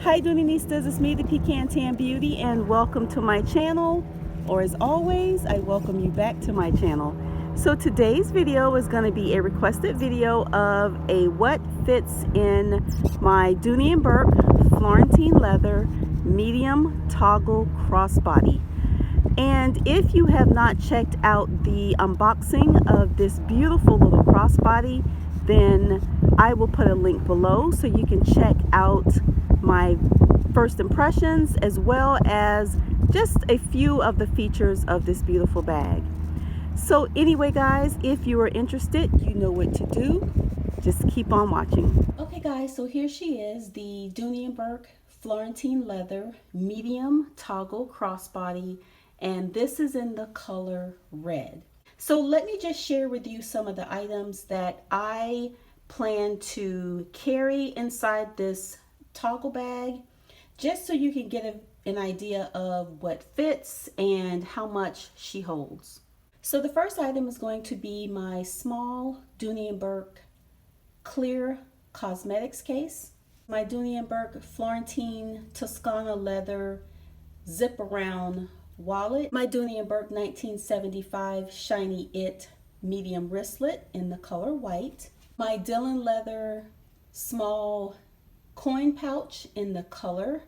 Hi Doonistas, it's me, the Pecan Tan Beauty, and welcome to my channel. Or as always, I welcome you back to my channel. So today's video is going to be a requested video of a what fits in my Dooney Bourke Florentine leather medium toggle crossbody. And if you have not checked out the unboxing of this beautiful little crossbody, then I will put a link below so you can check out my first impressions as well as just a few of the features of this beautiful bag. So anyway guys, if you are interested, you know what to do. Just keep on watching. Okay guys, so here she is, the Dooney Bourke Florentine leather medium toggle crossbody, and this is in the color red. So let me just share with you some of the items that I plan to carry inside this toggle bag, just so you can get an idea of what fits and how much she holds. So the first item is going to be my small Dooney Bourke clear cosmetics case, my Dooney Bourke Florentine Toscana leather zip around wallet, my Dooney Bourke 1975 Shiny It medium wristlet in the color white, my Dylan leather small coin pouch in the color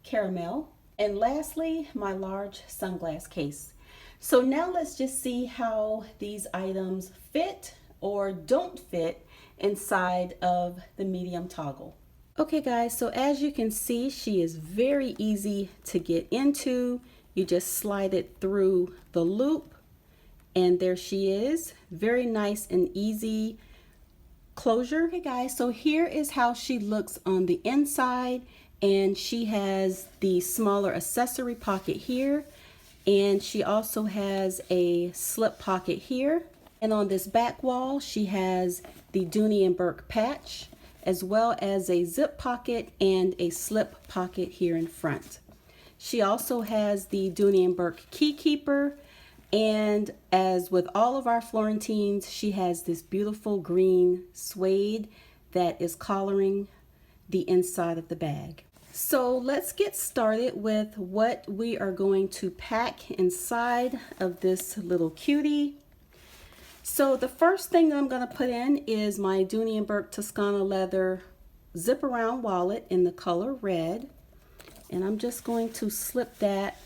caramel, and lastly my large sunglass case. So now let's just see how these items fit or don't fit inside of the medium toggle. Okay guys, so as you can see, she is very easy to get into. You just slide it through the loop and there she is. Very nice and easy closure. Okay guys, so here is how she looks on the inside, and she has the smaller accessory pocket here, and she also has a slip pocket here, and on this back wall she has the Dooney Bourke patch as well as a zip pocket and a slip pocket here in front. She also has the Dooney Bourke key keeper, and as with all of our Florentines, she has this beautiful green suede that is collaring the inside of the bag. So let's get started with what we are going to pack inside of this little cutie. So the first thing that I'm going to put in is my Dooney Bourke Toscana leather zip around wallet in the color red, and I'm just going to slip that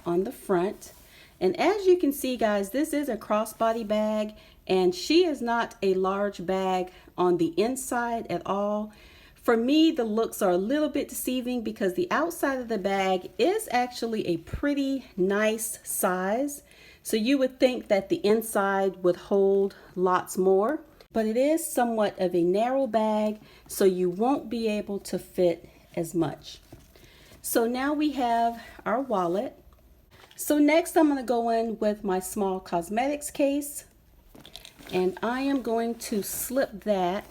on the front. And as you can see guys, this is a crossbody bag, and she is not a large bag on the inside at all. For me, the looks are a little bit deceiving because the outside of the bag is actually a pretty nice size. So you would think that the inside would hold lots more, but it is somewhat of a narrow bag, so you won't be able to fit as much. So now we have our wallet. So next I'm going to go in with my small cosmetics case, and I am going to slip that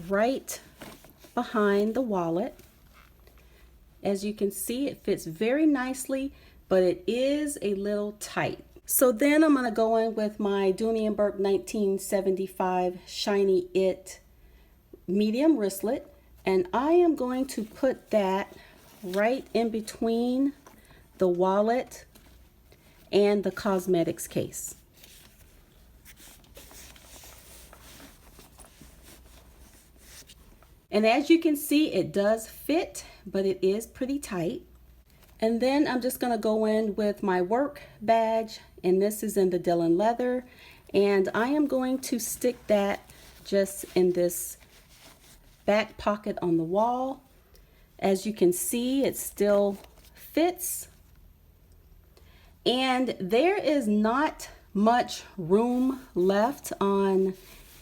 right behind the wallet. As you can see, it fits very nicely, but it is a little tight. So then I'm going to go in with my Dooney Bourke 1975 Shiny It medium wristlet, and I am going to put that right in between the wallet and the cosmetics case. And as you can see, it does fit, but it is pretty tight. And then I'm just going to go in with my work badge, and this is in the Dylan leather, and I am going to stick that just in this back pocket on the wall. As you can see, it still fits, and there is not much room left on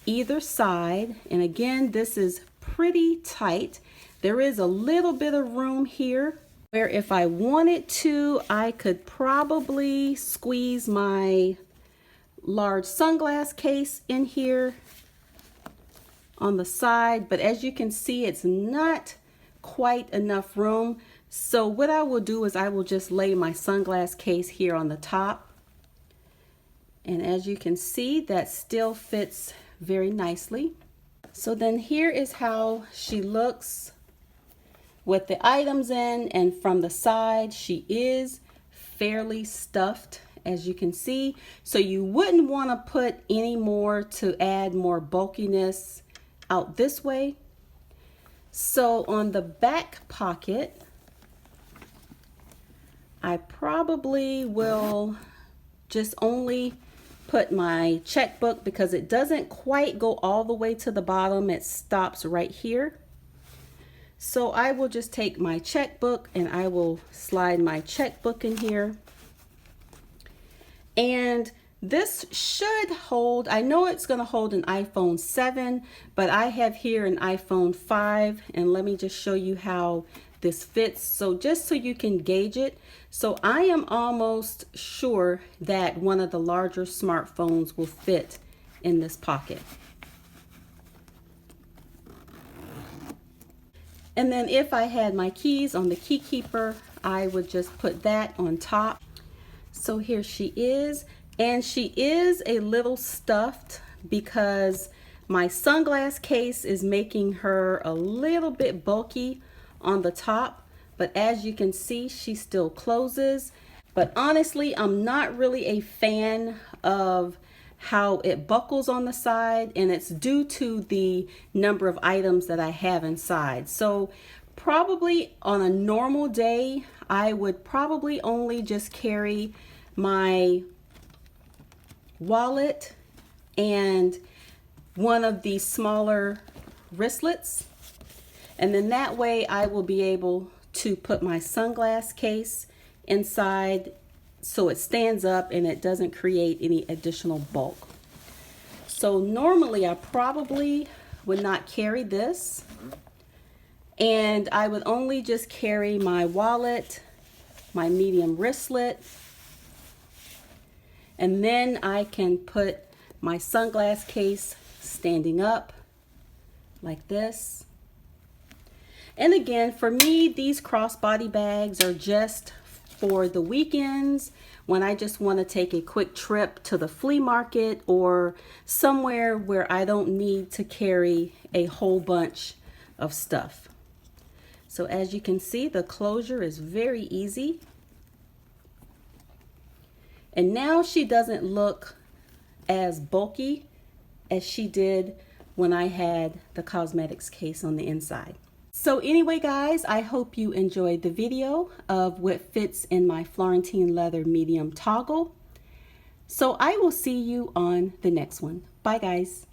either side. And again, this is pretty tight. There is a little bit of room here where if I wanted to, I could probably squeeze my large sunglass case in here on the side, but as you can see, it's not quite enough room. So what I will do is I will just lay my sunglass case here on the top, and as you can see, that still fits very nicely. So then here is how she looks with the items in, and from the side she is fairly stuffed, as you can see. So you wouldn't want to put any more to add more bulkiness out this way. So on the back pocket, I probably will just only put my checkbook because it doesn't quite go all the way to the bottom. It stops right here. So I will just take my checkbook and I will slide my checkbook in here. And this should hold, I know it's going to hold an iPhone 7, but I have here an iPhone 5, and let me just show you how this fits. So just so you can gauge it. So I am almost sure that one of the larger smartphones will fit in this pocket. And then if I had my keys on the key keeper, I would just put that on top. So here she is, and she is a little stuffed because my sunglass case is making her a little bit bulky on the top, but as you can see, she still closes. But honestly, I'm not really a fan of how it buckles on the side, and it's due to the number of items that I have inside. So probably on a normal day, I would probably only just carry my wallet and one of these smaller wristlets, and then that way I will be able to put my sunglass case inside so it stands up and it doesn't create any additional bulk. So normally I probably would not carry this, and I would only just carry my wallet, my medium wristlet, and then I can put my sunglass case standing up like this. And again, for me, these crossbody bags are just for the weekends when I just want to take a quick trip to the flea market or somewhere where I don't need to carry a whole bunch of stuff. So as you can see, the closure is very easy. And now she doesn't look as bulky as she did when I had the cosmetics case on the inside. So anyway, guys, I hope you enjoyed the video of what fits in my Florentine leather medium toggle. So I will see you on the next one. Bye, guys.